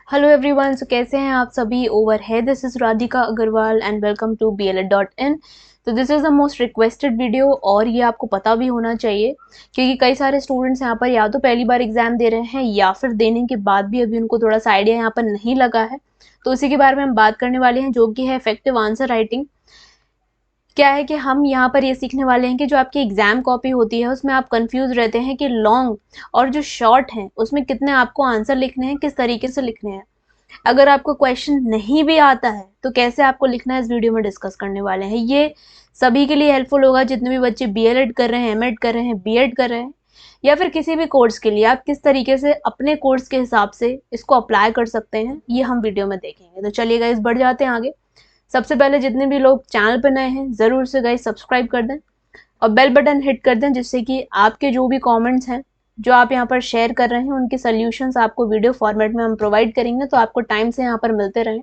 Hello everyone, सो कैसे हैं आप सभी। ओवर है, this is Radhika Agarwal and welcome to BLED.in। तो this is the most requested video और ये आपको पता भी होना चाहिए क्योंकि कई सारे स्टूडेंट्स यहाँ पर या तो पहली बार एग्जाम दे रहे हैं या फिर देने के बाद भी अभी उनको थोड़ा सा आइडिया यहाँ पर नहीं लगा है। तो उसी के बारे में हम बात करने वाले हैं, जो कि है इफेक्टिव आंसर राइटिंग। क्या है कि हम यहाँ पर ये सीखने वाले हैं कि जो आपकी एग्जाम कॉपी होती है उसमें आप कंफ्यूज रहते हैं कि लॉन्ग और जो शॉर्ट है उसमें कितने आपको आंसर लिखने हैं, किस तरीके से लिखने हैं। अगर आपको क्वेश्चन नहीं भी आता है तो कैसे आपको लिखना है, इस वीडियो में डिस्कस करने वाले हैं। ये सभी के लिए हेल्पफुल होगा, जितने भी बच्चे BLED कर रहे हैं, MEd कर रहे हैं, B.Ed कर रहे हैं या फिर किसी भी कोर्स के लिए आप किस तरीके से अपने कोर्स के हिसाब से इसको अप्लाई कर सकते हैं, ये हम वीडियो में देखेंगे। तो चलिए गाइस, बढ़ जाते हैं आगे। सबसे पहले जितने भी लोग चैनल पर नए हैं ज़रूर से गाइस सब्सक्राइब कर दें और बेल बटन हिट कर दें, जिससे कि आपके जो भी कमेंट्स हैं जो आप यहाँ पर शेयर कर रहे हैं उनके सॉल्यूशंस आपको वीडियो फॉर्मेट में हम प्रोवाइड करेंगे, तो आपको टाइम से यहाँ पर मिलते रहें।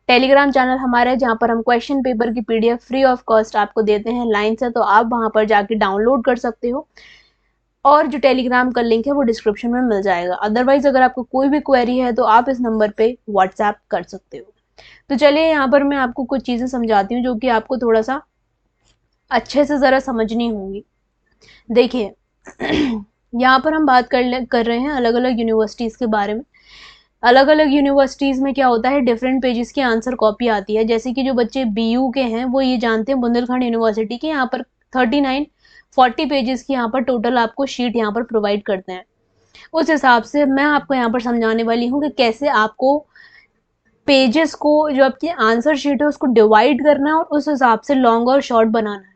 टेलीग्राम चैनल हमारा है जहाँ पर हम क्वेश्चन पेपर की PDF फ्री ऑफ कॉस्ट आपको देते हैं लाइन से, तो आप वहाँ पर जाके डाउनलोड कर सकते हो और जो टेलीग्राम का लिंक है वो डिस्क्रिप्शन में मिल जाएगा। अदरवाइज अगर आपको कोई भी क्वेरी है तो आप इस नंबर पे व्हाट्सएप कर सकते हो। तो चलिए यहाँ पर मैं आपको कुछ चीज़ें समझाती हूँ जो कि आपको थोड़ा सा अच्छे से ज़रा समझनी होंगी। देखिए यहाँ पर हम बात कर रहे हैं अलग अलग यूनिवर्सिटीज़ के बारे में। अलग अलग यूनिवर्सिटीज़ में क्या होता है, डिफरेंट पेजेस की आंसर कॉपी आती है। जैसे कि जो बच्चे BU के हैं वो ये जानते हैं बुंदेलखंड यूनिवर्सिटी के यहाँ पर 39-40 पेजेस की यहाँ पर टोटल आपको शीट यहाँ पर प्रोवाइड करते हैं। उस हिसाब से मैं आपको यहाँ पर समझाने वाली हूँ कि कैसे आपको पेजेस को, जो आपकी आंसर शीट है उसको डिवाइड करना है और उस हिसाब से लॉन्ग और शॉर्ट बनाना है।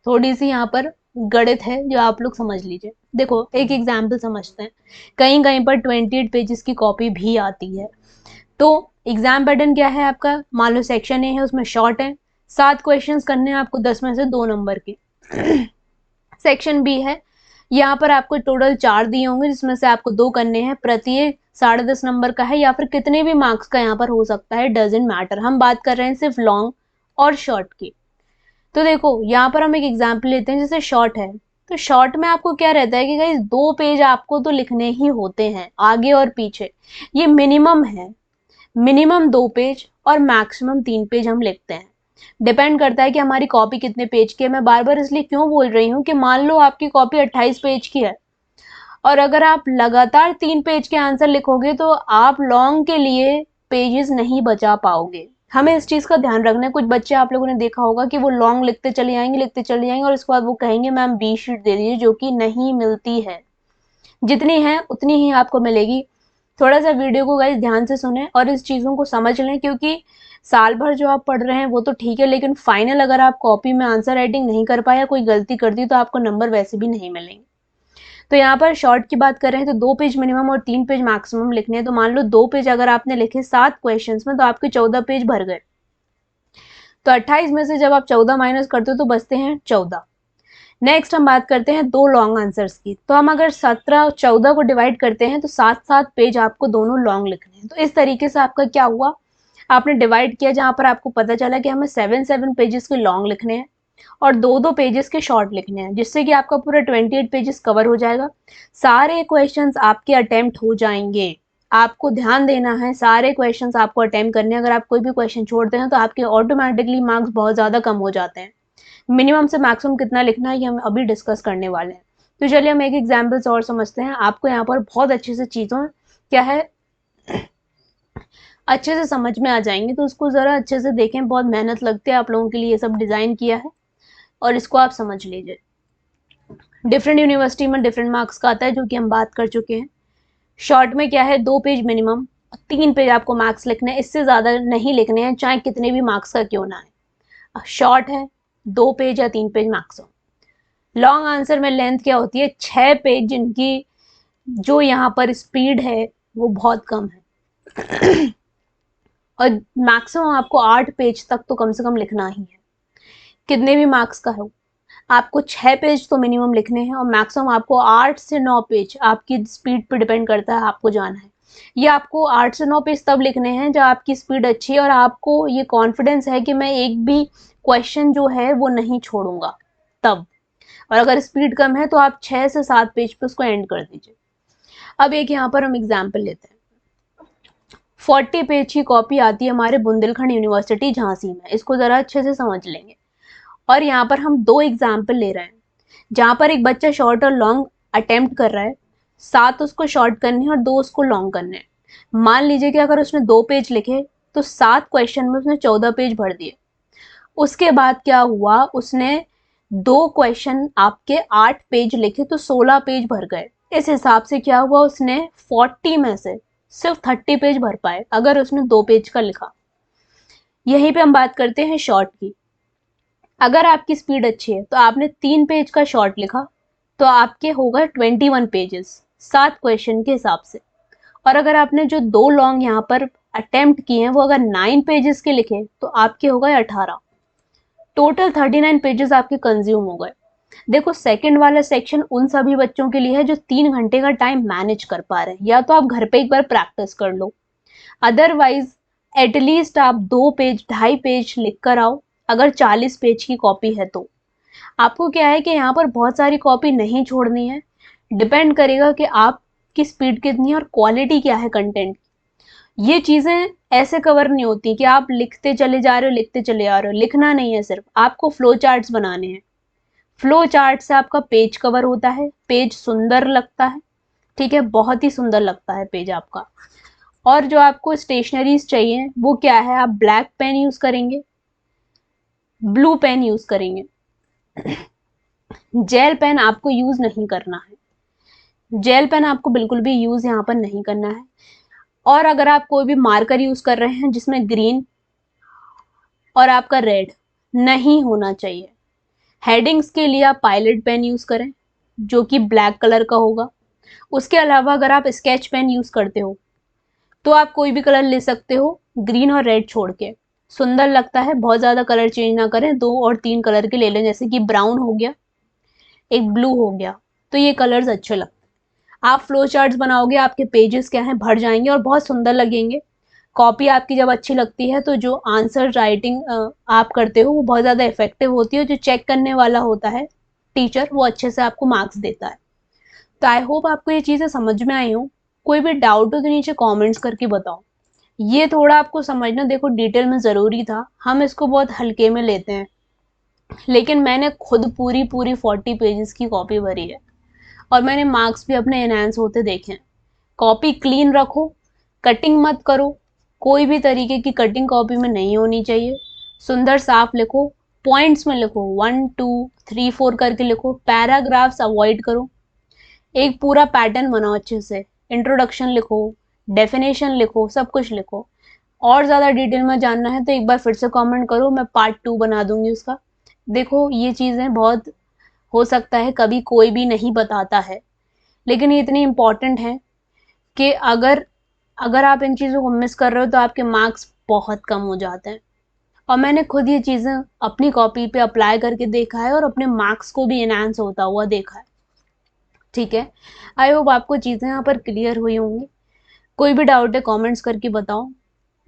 थोड़ी सी यहाँ पर गणित है जो आप लोग समझ लीजिए। देखो एक एग्जाम्पल समझते हैं। कहीं कहीं पर 28 पेजेस की कॉपी भी आती है। तो एग्जाम पैटर्न क्या है आपका, मान लो सेक्शन A है, उसमें शॉर्ट है, 7 क्वेश्चंस करने हैं आपको, 10 में से 2 नंबर के। सेक्शन B है, यहाँ पर आपको टोटल 4 दिए होंगे जिसमें से आपको 2 करने हैं, प्रत्येक 10.5 नंबर का है या फिर कितने भी मार्क्स का यहाँ पर हो सकता है, डजेंट मैटर। हम बात कर रहे हैं सिर्फ लॉन्ग और शॉर्ट की। तो देखो यहाँ पर हम एक एग्जाम्पल लेते हैं, जैसे शॉर्ट है। तो शॉर्ट में आपको क्या रहता है कि गाइस 2 पेज आपको तो लिखने ही होते हैं, आगे और पीछे। ये मिनिमम है, मिनिमम 2 पेज और मैक्सिमम 3 पेज हम लिखते हैं। डिपेंड करता है कि हमारी कॉपी कितने पेज की है। मैं बार बार इसलिए क्यों बोल रही हूँ कि मान लो आपकी कॉपी 28 पेज की है और अगर आप लगातार 3 पेज के आंसर लिखोगे तो आप लॉन्ग के लिए पेजेस नहीं बचा पाओगे। हमें इस चीज का ध्यान रखना है। कुछ बच्चे आप लोगों ने देखा होगा कि वो लॉन्ग लिखते चले जाएंगे, लिखते चले जाएंगे और इसके बाद वो कहेंगे मैम B शीट दे दीजिए, जो कि नहीं मिलती है। जितनी है उतनी ही आपको मिलेगी। थोड़ा सा वीडियो को गाइस ध्यान से सुने और इस चीज़ों को समझ लें, क्योंकि साल भर जो आप पढ़ रहे हैं वो तो ठीक है, लेकिन फाइनल अगर आप कॉपी में आंसर राइटिंग नहीं कर पाए या कोई गलती कर दी तो आपको नंबर वैसे भी नहीं मिलेंगे। तो यहाँ पर शॉर्ट की बात कर रहे हैं तो 2 पेज मिनिमम और 3 पेज मैक्सिमम लिखने हैं। तो मान लो 2 पेज अगर आपने लिखे 7 क्वेश्चन में तो आपके 14 पेज भर गए। तो 28 में से जब आप 14 माइनस करते हो तो बचते हैं 14। नेक्स्ट हम बात करते हैं 2 लॉन्ग आंसर्स की। तो हम अगर 17 और 14 को डिवाइड करते हैं तो 7-7 पेज आपको दोनों लॉन्ग लिखने हैं। तो इस तरीके से आपका क्या हुआ, आपने डिवाइड किया जहां पर आपको पता चला कि हमें 7-7 पेजेस के लॉन्ग लिखने हैं और 2-2 पेजेस के शॉर्ट लिखने हैं, जिससे कि आपका पूरा 28 पेजेस कवर हो जाएगा। सारे क्वेश्चंस आपके अटेम्प्ट हो जाएंगे। आपको ध्यान देना है, सारे क्वेश्चंस आपको अटेम्प्ट करने हैं। अगर आप कोई भी क्वेश्चन छोड़ते हैं तो आपके ऑटोमेटिकली मार्क्स बहुत ज़्यादा कम हो जाते हैं। मिनिमम से मैक्सिमम कितना लिखना है ये हम अभी डिस्कस करने वाले हैं। तो चलिए हम एक एग्जाम्पल्स और समझते हैं। आपको यहाँ पर बहुत अच्छे से चीज़ों क्या है अच्छे से समझ में आ जाएंगे, तो उसको ज़रा अच्छे से देखें। बहुत मेहनत लगती है, आप लोगों के लिए ये सब डिज़ाइन किया है और इसको आप समझ लीजिए। डिफरेंट यूनिवर्सिटी में डिफरेंट मार्क्स का आता है, जो कि हम बात कर चुके हैं। शॉर्ट में क्या है, 2 पेज मिनिमम, 3 पेज आपको मार्क्स लिखने हैं, इससे ज़्यादा नहीं लिखने हैं चाहे कितने भी मार्क्स का क्यों ना है। शॉर्ट है 2 पेज या 3 पेज मैक्सिमम। लॉन्ग आंसर में लेंथ क्या होती है, 6 पेज, जिनकी जो यहाँ पर स्पीड है वो बहुत कम है। और मैक्सिमम आपको 8 पेज तक तो कम से कम लिखना ही है, कितने भी मार्क्स का हो। आपको 6 पेज तो मिनिमम लिखने हैं और मैक्सिमम आपको 8 से 9 पेज, आपकी स्पीड पर डिपेंड करता है, आपको जाना है। ये आपको 8 से 9 पेज तब लिखने हैं जब आपकी स्पीड अच्छी है और आपको ये कॉन्फिडेंस है कि मैं एक भी क्वेश्चन जो है वो नहीं छोड़ूंगा तब। और अगर स्पीड कम है तो आप 6 से 7 पेज पे उसको एंड कर दीजिए। अब एक यहाँ पर हम एग्जाम्पल लेते हैं। 40 पेज की कॉपी आती है हमारे बुंदेलखंड यूनिवर्सिटी झांसी में, इसको ज़रा अच्छे से समझ लेंगे। और यहाँ पर हम 2 एग्जाम्पल ले रहे हैं, जहाँ पर एक बच्चा शॉर्ट और लॉन्ग अटेम्प्ट कर रहा है, 7 उसको शॉर्ट करने हैं और 2 उसको लॉन्ग करने हैं। मान लीजिए कि अगर उसने 2 पेज लिखे तो 7 क्वेश्चन में उसने 14 पेज भर दिए। उसके बाद क्या हुआ, उसने 2 क्वेश्चन आपके 8 पेज लिखे तो 16 पेज भर गए। इस हिसाब से क्या हुआ, उसने 40 में से सिर्फ 30 पेज भर पाए अगर उसने 2 पेज का लिखा। यहीं पे हम बात करते हैं शॉर्ट की। अगर आपकी स्पीड अच्छी है तो आपने 3 पेज का शॉर्ट लिखा तो आपके होगा 21 पेजेस 7 क्वेश्चन के हिसाब से। और अगर आपने जो 2 लॉन्ग यहाँ पर अटेम्प्ट किए हैं वो अगर 9 पेजेस के लिखे तो आपके हो गए 18। टोटल 39 पेजेस आपके कंज्यूम हो गए। देखो सेकंड वाला सेक्शन उन सभी बच्चों के लिए है जो 3 घंटे का टाइम मैनेज कर पा रहे हैं, या तो आप घर पे एक बार प्रैक्टिस कर लो, अदरवाइज एटलीस्ट आप 2 पेज 2.5 पेज लिख कर आओ अगर 40 पेज की कॉपी है तो। आपको क्या है कि यहाँ पर बहुत सारी कॉपी नहीं छोड़नी है, डिपेंड करेगा कि आपकी स्पीड कितनी है और क्वालिटी क्या है कंटेंट। ये चीज़ें ऐसे कवर नहीं होती कि आप लिखते चले जा रहे हो लिखते चले आ रहे हो, लिखना नहीं है, सिर्फ आपको फ्लो चार्ट्स बनाने हैं। फ्लो चार्ट से आपका पेज कवर होता है, पेज सुंदर लगता है, ठीक है, बहुत ही सुंदर लगता है पेज आपका। और जो आपको स्टेशनरीज चाहिए वो क्या है, आप ब्लैक पेन यूज करेंगे, ब्लू पेन यूज करेंगे, जेल पेन आपको यूज नहीं करना है, जेल पेन आपको बिल्कुल भी यूज यहाँ पर नहीं करना है। और अगर आप कोई भी मार्कर यूज कर रहे हैं जिसमें ग्रीन और आपका रेड नहीं होना चाहिए। हेडिंग्स के लिए आप पायलट पेन यूज करें जो कि ब्लैक कलर का होगा। उसके अलावा अगर आप स्केच पेन यूज करते हो तो आप कोई भी कलर ले सकते हो, ग्रीन और रेड छोड़ के, सुंदर लगता है। बहुत ज़्यादा कलर चेंज ना करें, 2 और 3 कलर के ले लें, जैसे कि ब्राउन हो गया, एक ब्लू हो गया, तो ये कलर्स अच्छे लगते हैं। आप फ्लो चार्ट्स बनाओगे, आपके पेजेस क्या हैं भर जाएंगे और बहुत सुंदर लगेंगे। कॉपी आपकी जब अच्छी लगती है तो जो आंसर राइटिंग आप करते हो वो बहुत ज़्यादा इफेक्टिव होती है। जो चेक करने वाला होता है टीचर, वो अच्छे से आपको मार्क्स देता है। तो आई होप आपको ये चीज़ें समझ में आई हो। कोई भी डाउट हो तो नीचे कमेंट्स करके बताओ। ये थोड़ा आपको समझना देखो डिटेल में ज़रूरी था, हम इसको बहुत हल्के में लेते हैं, लेकिन मैंने खुद पूरी पूरी 40 पेजेस की कॉपी भरी है और मैंने मार्क्स भी अपने एनहांस होते देखे हैं। कॉपी क्लीन रखो, कटिंग मत करो, कोई भी तरीके की कटिंग कॉपी में नहीं होनी चाहिए। सुंदर साफ लिखो, पॉइंट्स में लिखो, 1 2 3 4 करके लिखो, पैराग्राफ्स अवॉइड करो। एक पूरा पैटर्न बनाओ अच्छे से, इंट्रोडक्शन लिखो, डेफिनेशन लिखो, सब कुछ लिखो। और ज़्यादा डिटेल में जानना है तो एक बार फिर से कमेंट करो, मैं पार्ट 2 बना दूंगी उसका। देखो ये चीज़ें बहुत, हो सकता है कभी कोई भी नहीं बताता है, लेकिन ये इतनी इम्पॉर्टेंट है कि अगर अगर आप इन चीज़ों को मिस कर रहे हो तो आपके मार्क्स बहुत कम हो जाते हैं। और मैंने खुद ये चीज़ें अपनी कॉपी पे अप्लाई करके देखा है और अपने मार्क्स को भी एनहांस होता हुआ देखा है। ठीक है, आई होप आपको चीज़ें यहाँ पर क्लियर हुई होंगी। कोई भी डाउट है कमेंट्स करके बताओ,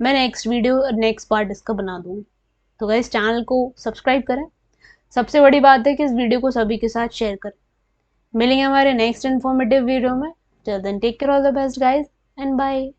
मैं नेक्स्ट वीडियो नेक्स्ट पार्ट इसका बना दूँगी। तो गाइस चैनल को सब्सक्राइब करें, सबसे बड़ी बात है कि इस वीडियो को सभी के साथ शेयर करें। मिलेंगे हमारे नेक्स्ट इन्फॉर्मेटिव वीडियो में। Till then take care, all the best guys and bye.